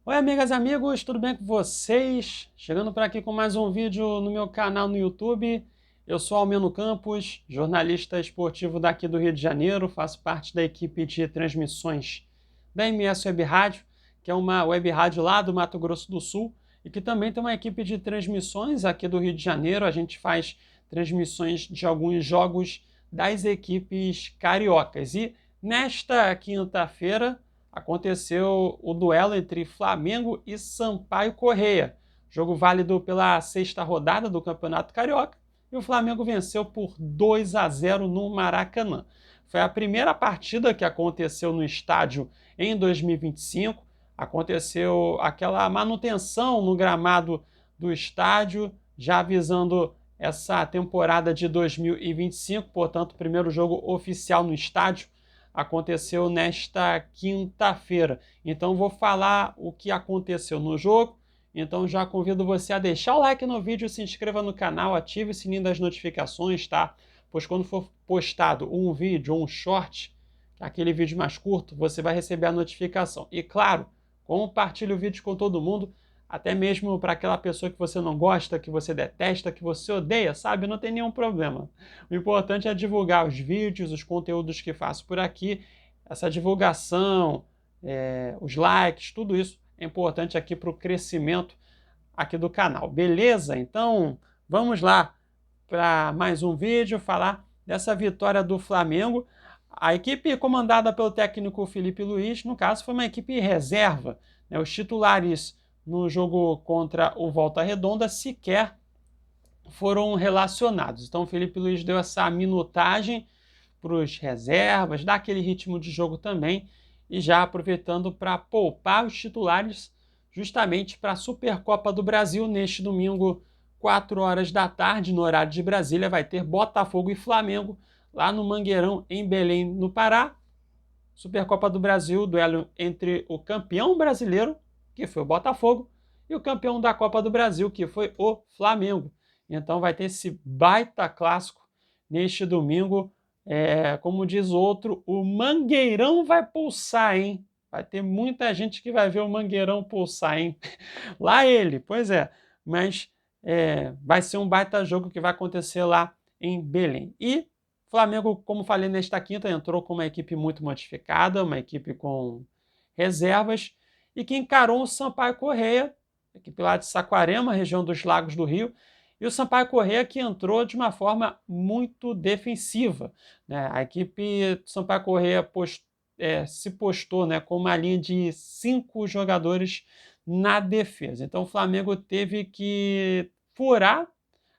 Oi, amigas e amigos, tudo bem com vocês? Chegando por aqui com mais um vídeo no meu canal no YouTube. Eu sou Almeno Campos, jornalista esportivo daqui do Rio de Janeiro, faço parte da equipe de transmissões da MS Web Rádio, que é uma web rádio lá do Mato Grosso do Sul, e que também tem uma equipe de transmissões aqui do Rio de Janeiro. A gente faz transmissões de alguns jogos das equipes cariocas. E nesta quinta-feira aconteceu o duelo entre Flamengo e Sampaio Corrêa. Jogo válido pela sexta rodada do Campeonato Carioca. E o Flamengo venceu por 2-0 no Maracanã. Foi a primeira partida que aconteceu no estádio em 2025. Aconteceu aquela manutenção no gramado do estádio, já avisando essa temporada de 2025, portanto, o primeiro jogo oficial no estádio aconteceu nesta quinta-feira. Então vou falar o que aconteceu no jogo. Então já convido você a deixar o like no vídeo, se inscreva no canal, ative o sininho das notificações, tá? Pois quando for postado um vídeo ou um short, aquele vídeo mais curto, você vai receber a notificação. E claro, compartilhe o vídeo com todo mundo, até mesmo para aquela pessoa que você não gosta, que você detesta, que você odeia, sabe? Não tem nenhum problema. O importante é divulgar os vídeos, os conteúdos que faço por aqui. Essa divulgação, os likes, tudo isso é importante aqui para o crescimento aqui do canal. Beleza? Então, vamos lá para mais um vídeo, falar dessa vitória do Flamengo. A equipe comandada pelo técnico Felipe Luiz, no caso, foi uma equipe reserva, né? Os titulares no jogo contra o Volta Redonda sequer foram relacionados. Então o Felipe Luiz deu essa minutagem para os reservas, dá aquele ritmo de jogo também, e já aproveitando para poupar os titulares justamente para a Supercopa do Brasil neste domingo, 4 horas da tarde, no horário de Brasília, vai ter Botafogo e Flamengo lá no Mangueirão, em Belém, no Pará. Supercopa do Brasil, duelo entre o campeão brasileiro, que foi o Botafogo, e o campeão da Copa do Brasil, que foi o Flamengo. Então vai ter esse baita clássico neste domingo. Como diz outro, o Mangueirão vai pulsar, hein? Vai ter muita gente que vai ver o Mangueirão pulsar, hein? Lá ele, pois é. Mas vai ser um baita jogo que vai acontecer lá em Belém. E Flamengo, como falei nesta quinta, entrou com uma equipe muito modificada, uma equipe com reservas, e que encarou o Sampaio Corrêa, equipe lá de Saquarema, região dos Lagos do Rio, e o Sampaio Corrêa que entrou de uma forma muito defensiva, né? A equipe do Sampaio Corrêa se postou, né, com uma linha de 5 jogadores na defesa. Então o Flamengo teve que furar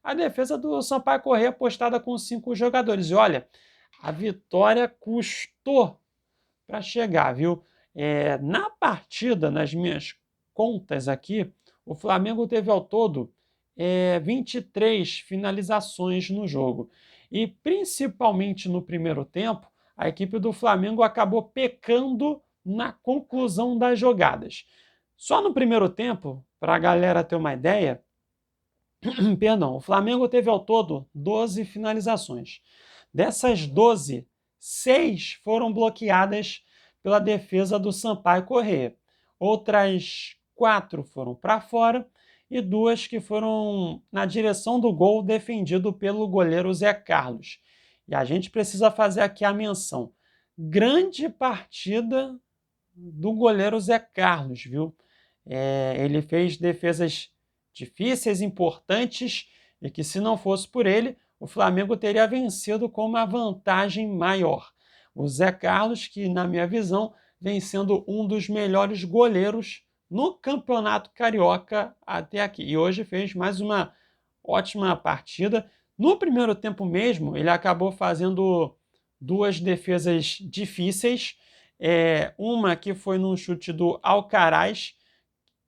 a defesa do Sampaio Corrêa postada com 5 jogadores. E olha, a vitória custou para chegar, viu? Na partida, nas minhas contas aqui, o Flamengo teve ao todo 23 finalizações no jogo. E principalmente no primeiro tempo, a equipe do Flamengo acabou pecando na conclusão das jogadas. Só no primeiro tempo, para a galera ter uma ideia, perdão, o Flamengo teve ao todo 12 finalizações. Dessas 12, 6 foram bloqueadas pela defesa do Sampaio Corrêa. Outras 4 foram para fora e 2 que foram na direção do gol defendido pelo goleiro Zé Carlos. E a gente precisa fazer aqui a menção. Grande partida do goleiro Zé Carlos, viu? Ele fez defesas difíceis, importantes, e que se não fosse por ele, o Flamengo teria vencido com uma vantagem maior. O Zé Carlos, que na minha visão, vem sendo um dos melhores goleiros no Campeonato Carioca até aqui. E hoje fez mais uma ótima partida. No primeiro tempo mesmo, ele acabou fazendo 2 defesas difíceis. Uma que foi num chute do Alcaraz,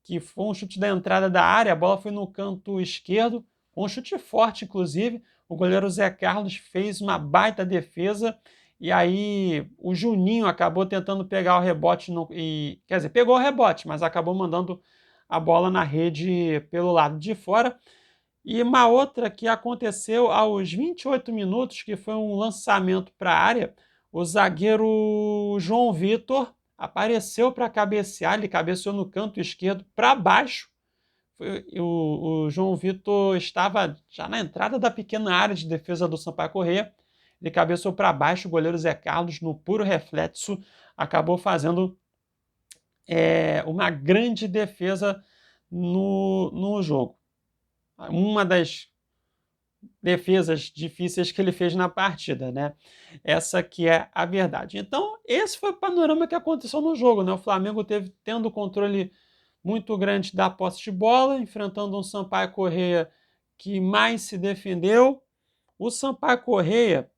que foi um chute da entrada da área, a bola foi no canto esquerdo, um chute forte, inclusive. O goleiro Zé Carlos fez uma baita defesa, e aí o Juninho acabou tentando pegar o rebote, quer dizer, pegou o rebote, mas acabou mandando a bola na rede pelo lado de fora. E uma outra que aconteceu aos 28 minutos, que foi um lançamento para a área, o zagueiro João Vitor apareceu para cabecear, ele cabeceou no canto esquerdo para baixo. O João Vitor estava já na entrada da pequena área de defesa do Sampaio Corrêa, ele cabeceou para baixo, o goleiro Zé Carlos, no puro reflexo, acabou fazendo uma grande defesa no jogo. Uma das defesas difíceis que ele fez na partida, né? Essa que é a verdade. Então, esse foi o panorama que aconteceu no jogo, né? O Flamengo tendo controle muito grande da posse de bola, enfrentando um Sampaio Corrêa que mais se defendeu. O Sampaio Corrêa,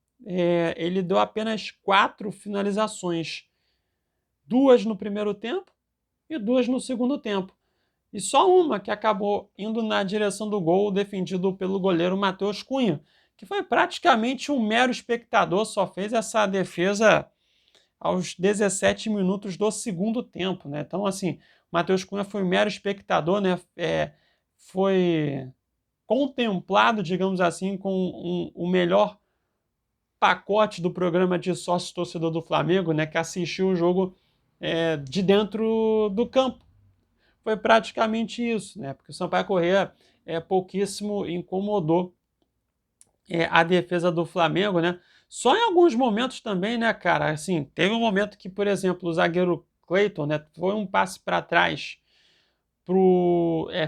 ele deu apenas 4 finalizações, 2 no primeiro tempo e 2 no segundo tempo. E só uma que acabou indo na direção do gol, defendido pelo goleiro Matheus Cunha, que foi praticamente um mero espectador, só fez essa defesa aos 17 minutos do segundo tempo, né? Então, assim, Matheus Cunha foi um mero espectador, né? Foi contemplado, digamos assim, com o melhor pacote do programa de sócio-torcedor do Flamengo, né? Que assistiu o jogo de dentro do campo. Foi praticamente isso, né? Porque o Sampaio Corrêa pouquíssimo incomodou a defesa do Flamengo, né? Só em alguns momentos também, né, cara? Assim, teve um momento que, por exemplo, o zagueiro Cleiton, né, foi um passe para trás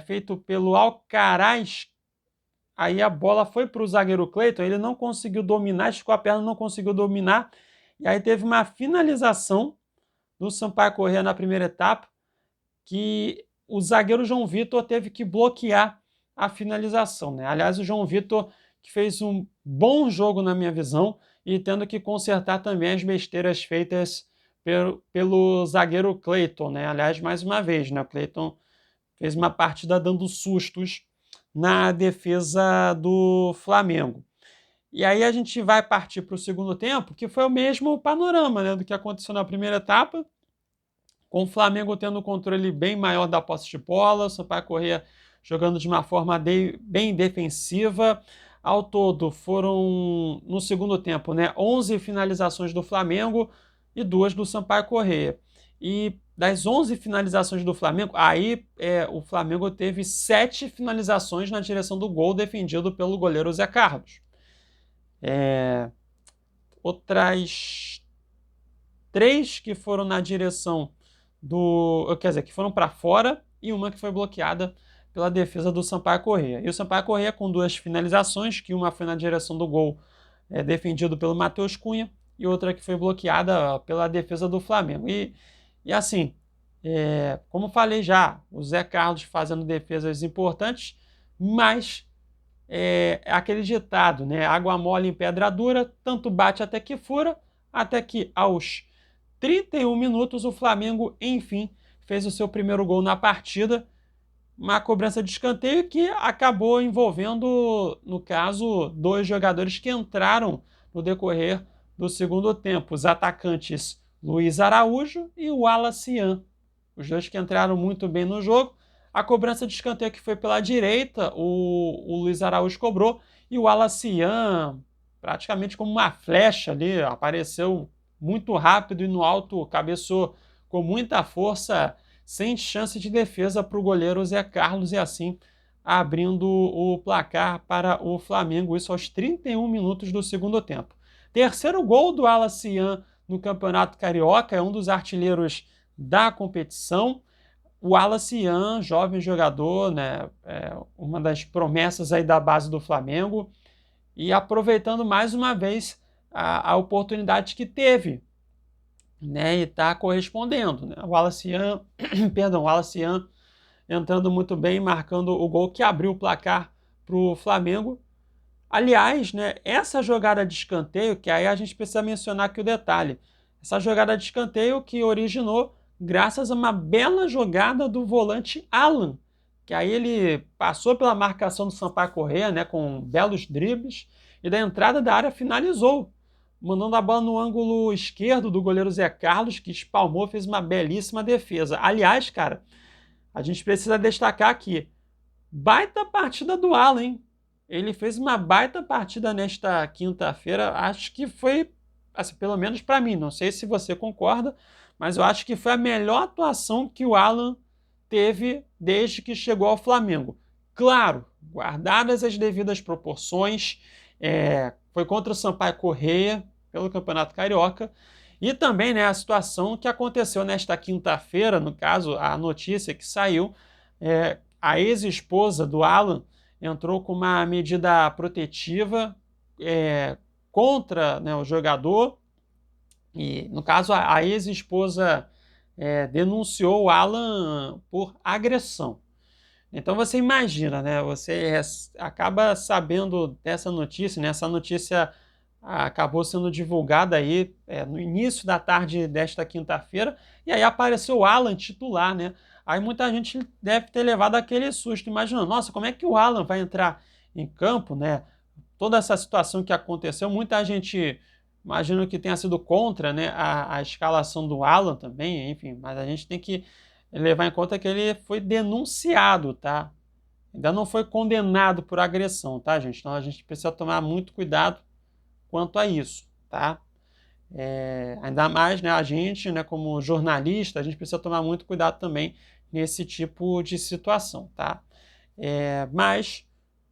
feito pelo Alcaraz. Aí a bola foi para o zagueiro Cleiton, ele não conseguiu dominar, esticou a perna, não conseguiu dominar. E aí teve uma finalização do Sampaio Corrêa na primeira etapa, que o zagueiro João Vitor teve que bloquear a finalização, né? Aliás, o João Vitor que fez um bom jogo na minha visão e tendo que consertar também as besteiras feitas pelo zagueiro Cleiton, né? Aliás, mais uma vez, né? O Cleiton fez uma partida dando sustos na defesa do Flamengo. E aí a gente vai partir para o segundo tempo, que foi o mesmo panorama, né, do que aconteceu na primeira etapa, com o Flamengo tendo um controle bem maior da posse de bola, o Sampaio Corrêa jogando de uma forma bem defensiva. Ao todo, foram, no segundo tempo, né, 11 finalizações do Flamengo e 2 do Sampaio Corrêa. E das 11 finalizações do Flamengo, aí o Flamengo teve 7 finalizações na direção do gol defendido pelo goleiro Zé Carlos. Outras 3 que foram na direção que foram para fora, e uma que foi bloqueada pela defesa do Sampaio Corrêa. E o Sampaio Corrêa com 2 finalizações, que uma foi na direção do gol defendido pelo Matheus Cunha, e outra que foi bloqueada pela defesa do Flamengo. E assim, como falei já, o Zé Carlos fazendo defesas importantes, mas aquele ditado, né? Água mole em pedra dura, tanto bate até que fura, até que aos 31 minutos o Flamengo, enfim, fez o seu primeiro gol na partida, uma cobrança de escanteio que acabou envolvendo, no caso, 2 jogadores que entraram no decorrer do segundo tempo, os atacantes Luiz Araújo e o Wallace Ian, os 2 que entraram muito bem no jogo. A cobrança de escanteio que foi pela direita, o Luiz Araújo cobrou, e o Wallace Ian, praticamente como uma flecha ali, apareceu muito rápido e no alto cabeceou com muita força, sem chance de defesa para o goleiro Zé Carlos, e assim abrindo o placar para o Flamengo, isso aos 31 minutos do segundo tempo. Terceiro gol do Wallace Ian no Campeonato Carioca, é um dos artilheiros da competição. O Wallace Ian, jovem jogador, né, uma das promessas aí da base do Flamengo, e aproveitando mais uma vez a oportunidade que teve, né, e está correspondendo, né? O Wallace Ian, o Wallace Ian entrando muito bem, marcando o gol que abriu o placar para o Flamengo. Aliás, né, essa jogada de escanteio, que aí a gente precisa mencionar aqui o detalhe, essa jogada de escanteio que originou graças a uma bela jogada do volante Alan, que aí ele passou pela marcação do Sampaio Corrêa, né, com belos dribles, e da entrada da área finalizou, mandando a bola no ângulo esquerdo do goleiro Zé Carlos, que espalmou, fez uma belíssima defesa. Aliás, cara, a gente precisa destacar aqui, baita partida do Alan, hein? Ele fez uma baita partida nesta quinta-feira, acho que foi, assim, pelo menos para mim, não sei se você concorda, mas eu acho que foi a melhor atuação que o Alan teve desde que chegou ao Flamengo. Claro, guardadas as devidas proporções, foi contra o Sampaio Corrêa, pelo Campeonato Carioca, e também, né, a situação que aconteceu nesta quinta-feira, no caso, a notícia que saiu, a ex-esposa do Alan entrou com uma medida protetiva contra, né, o jogador, e, no caso, a ex-esposa denunciou o Alan por agressão. Então você imagina, né? Você acaba sabendo dessa notícia, né? Essa notícia acabou sendo divulgada aí no início da tarde desta quinta-feira, e aí apareceu o Alan titular, né? Aí muita gente deve ter levado aquele susto, imaginando, nossa, como é que o Alan vai entrar em campo, né? Toda essa situação que aconteceu, muita gente imagino que tenha sido contra, né, a escalação do Alan também, enfim, mas a gente tem que levar em conta que ele foi denunciado, tá? Ainda não foi condenado por agressão, tá, gente? Então a gente precisa tomar muito cuidado quanto a isso, tá? Ainda mais, né, a gente, né, como jornalista, a gente precisa tomar muito cuidado também nesse tipo de situação, tá? Mas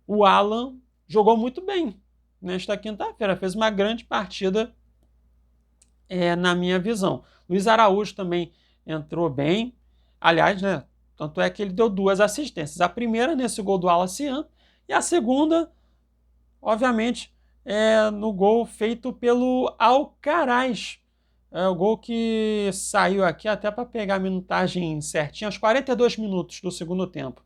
o Alan jogou muito bem nesta quinta-feira, fez uma grande partida na minha visão. Luiz Araújo também entrou bem, aliás, né, tanto é que ele deu 2 assistências. A primeira nesse gol do Alacian e a segunda, obviamente, no gol feito pelo Alcaraz. O gol que saiu aqui até para pegar a minutagem certinha, aos 42 minutos do segundo tempo.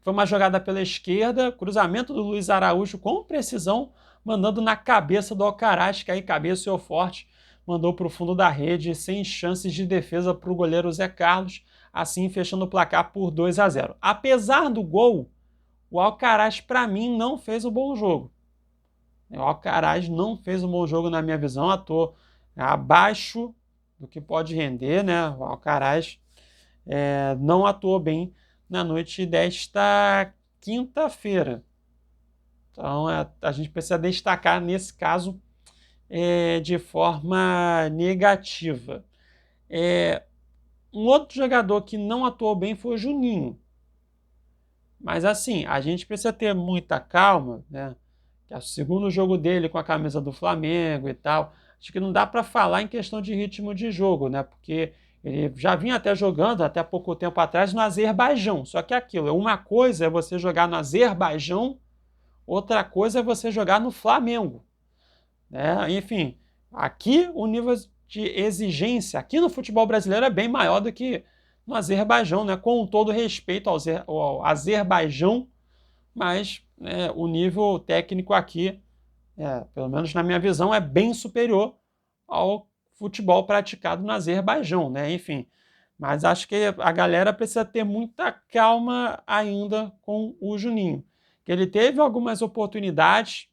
Foi uma jogada pela esquerda, cruzamento do Luiz Araújo com precisão, mandando na cabeça do Alcaraz, que aí cabeceou forte, mandou para o fundo da rede, sem chances de defesa para o goleiro Zé Carlos, assim fechando o placar por 2-0. Apesar do gol, o Alcaraz, para mim, não fez um bom jogo. O Alcaraz não fez um bom jogo na minha visão, atuou abaixo do que pode render, né? O Alcaraz não atuou bem na noite desta quinta-feira. Então a gente precisa destacar nesse caso de forma negativa. Um outro jogador que não atuou bem foi o Juninho. Mas assim, a gente precisa ter muita calma, né? Que é o segundo jogo dele com a camisa do Flamengo e tal. Acho que não dá para falar em questão de ritmo de jogo, né? Porque ele já vinha até jogando, até pouco tempo atrás, no Azerbaijão. Só que aquilo, uma coisa é você jogar no Azerbaijão, outra coisa é você jogar no Flamengo, né? Enfim, aqui o nível de exigência aqui no futebol brasileiro é bem maior do que no Azerbaijão, né? Com todo respeito ao Azerbaijão, mas o nível técnico aqui, pelo menos na minha visão, é bem superior ao futebol praticado no Azerbaijão, né? Enfim, mas acho que a galera precisa ter muita calma ainda com o Juninho, que ele teve algumas oportunidades,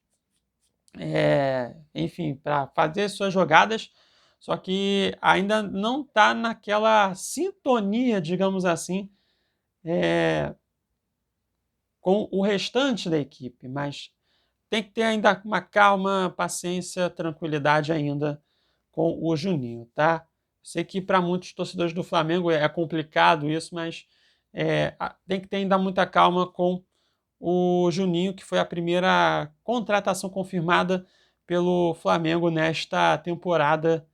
enfim, para fazer suas jogadas, só que ainda não está naquela sintonia, digamos assim, com o restante da equipe, mas tem que ter ainda uma calma, paciência, tranquilidade ainda com o Juninho, tá? Sei que para muitos torcedores do Flamengo é complicado isso, mas tem que ter ainda muita calma com o Juninho, que foi a primeira contratação confirmada pelo Flamengo nesta temporada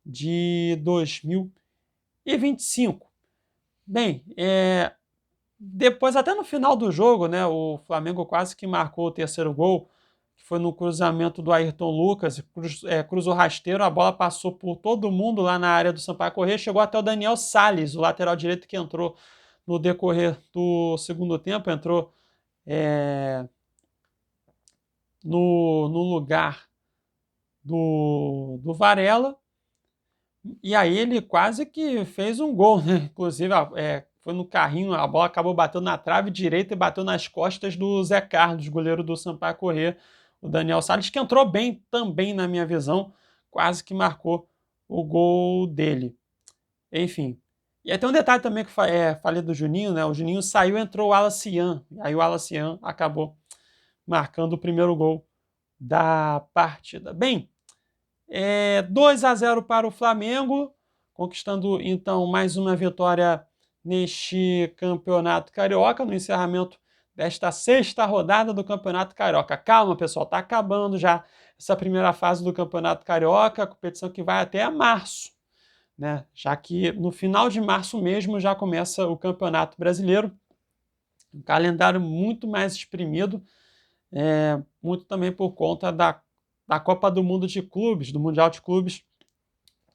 de 2025. Bem, depois, até no final do jogo, né, o Flamengo quase que marcou o terceiro gol, que foi no cruzamento do Ayrton Lucas, cruzou rasteiro, a bola passou por todo mundo lá na área do Sampaio Corrêa, chegou até o Daniel Salles, o lateral direito que entrou no decorrer do segundo tempo, entrou no lugar do Varela, e aí ele quase que fez um gol, né? Inclusive, foi no carrinho, a bola acabou batendo na trave direita e bateu nas costas do Zé Carlos, goleiro do Sampaio Corrêa, o Daniel Salles, que entrou bem também na minha visão, quase que marcou o gol dele. Enfim. E aí tem um detalhe também que falei do Juninho, né? O Juninho saiu e entrou o Alacian. Aí o Alacian acabou marcando o primeiro gol da partida. Bem, 2-0 para o Flamengo, conquistando então mais uma vitória neste Campeonato Carioca, no encerramento desta sexta rodada do Campeonato Carioca. Calma, pessoal, está acabando já essa primeira fase do Campeonato Carioca, a competição que vai até março, né? Já que no final de março mesmo já começa o Campeonato Brasileiro, um calendário muito mais exprimido, muito também por conta da Copa do Mundo de Clubes, do Mundial de Clubes,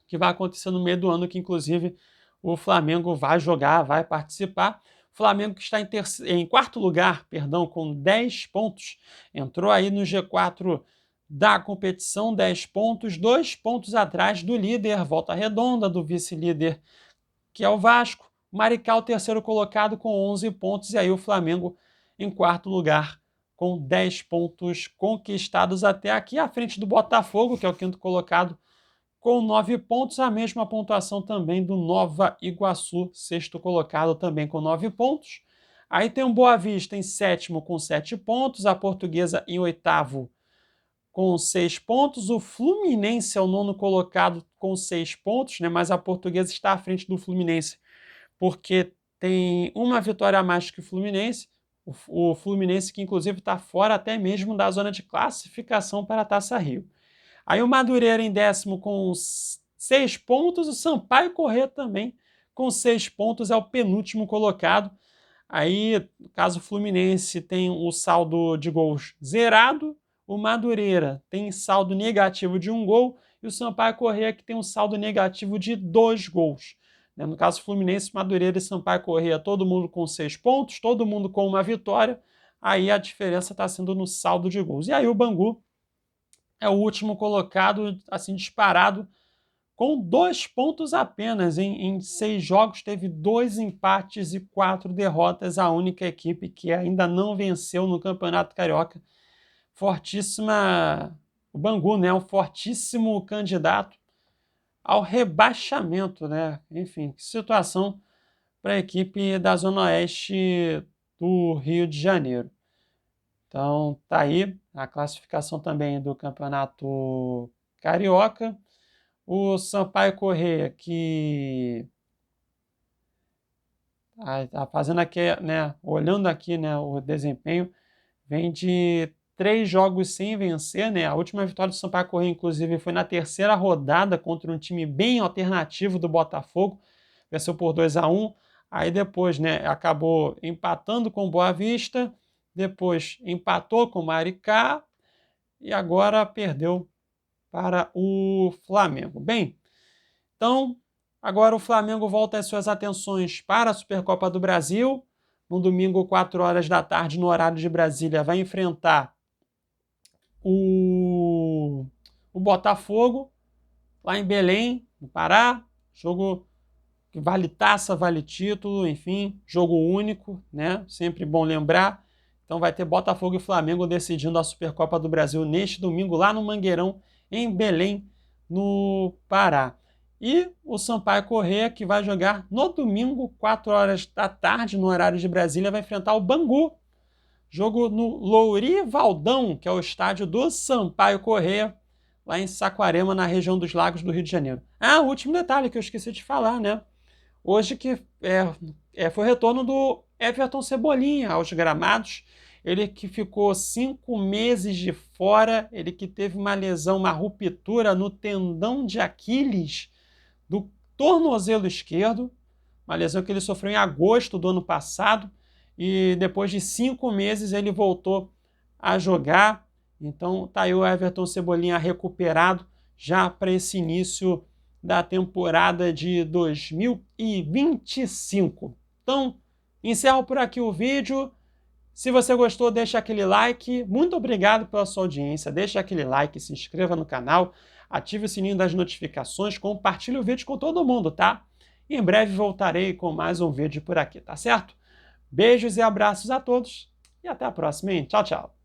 que vai acontecer no meio do ano, que inclusive o Flamengo vai jogar, vai participar. O Flamengo que está em quarto lugar, com 10 pontos, entrou aí no G4 da competição, 10 pontos, 2 pontos atrás do líder, Volta Redonda, do vice-líder, que é o Vasco. Maricá, o terceiro colocado, com 11 pontos, e aí o Flamengo em quarto lugar, com 10 pontos conquistados até aqui, à frente do Botafogo, que é o quinto colocado, com 9 pontos, a mesma pontuação também do Nova Iguaçu, sexto colocado também com 9 pontos. Aí tem o Boa Vista em sétimo com 7 pontos, a Portuguesa em oitavo com 6 pontos, o Fluminense é o nono colocado com 6 pontos, né? Mas a Portuguesa está à frente do Fluminense porque tem uma vitória a mais que o Fluminense, o Fluminense que inclusive está fora até mesmo da zona de classificação para a Taça Rio. Aí o Madureira em décimo com 6 pontos, o Sampaio Corrêa também com 6 pontos, é o penúltimo colocado. Aí, no caso, o Fluminense tem o saldo de gols zerado, o Madureira tem saldo negativo de 1 gol e o Sampaio Corrêa que tem um saldo negativo de 2 gols. No caso, Fluminense, Madureira e Sampaio Corrêa, todo mundo com 6 pontos, todo mundo com uma vitória, aí a diferença está sendo no saldo de gols. E aí o Bangu é o último colocado, assim, disparado, com 2 pontos apenas. Em 6 jogos, teve 2 empates e 4 derrotas, a única equipe que ainda não venceu no Campeonato Carioca. Fortíssima, o Bangu, né? Um fortíssimo candidato ao rebaixamento, né? Enfim, que situação para a equipe da Zona Oeste do Rio de Janeiro. Então, tá aí a classificação também do Campeonato Carioca. O Sampaio Corrêa, que tá fazendo aqui, né, olhando aqui, né, o desempenho, vem de 3 jogos sem vencer, né? A última vitória do Sampaio Corrêa, inclusive, foi na terceira rodada contra um time bem alternativo do Botafogo, venceu por 2-1. Aí depois, né, acabou empatando com o Boa Vista, depois empatou com o Maricá e agora perdeu para o Flamengo. Bem, então agora o Flamengo volta as suas atenções para a Supercopa do Brasil. No domingo, 4 horas da tarde, no horário de Brasília, vai enfrentar o Botafogo, lá em Belém, no Pará. Jogo que vale taça, vale título, enfim, jogo único, né? Sempre bom lembrar. Então vai ter Botafogo e Flamengo decidindo a Supercopa do Brasil neste domingo, lá no Mangueirão, em Belém, no Pará. E o Sampaio Corrêa, que vai jogar no domingo, 4 horas da tarde, no horário de Brasília, vai enfrentar o Bangu. Jogo no Lourivaldão, que é o estádio do Sampaio Corrêa, lá em Saquarema, na região dos Lagos do Rio de Janeiro. Ah, o último detalhe que eu esqueci de falar, né? Hoje que foi o retorno do Everton Cebolinha aos gramados. Ele que ficou 5 meses de fora, ele que teve uma lesão, uma ruptura no tendão de Aquiles do tornozelo esquerdo, uma lesão que ele sofreu em agosto do ano passado, e depois de 5 meses ele voltou a jogar. Então tá aí o Everton Cebolinha recuperado já para esse início da temporada de 2025. Então, encerro por aqui o vídeo. Se você gostou, deixa aquele like. Muito obrigado pela sua audiência. Deixa aquele like, se inscreva no canal, ative o sininho das notificações, compartilhe o vídeo com todo mundo, tá? E em breve voltarei com mais um vídeo por aqui, tá certo? Beijos e abraços a todos e até a próxima, hein? Tchau, tchau!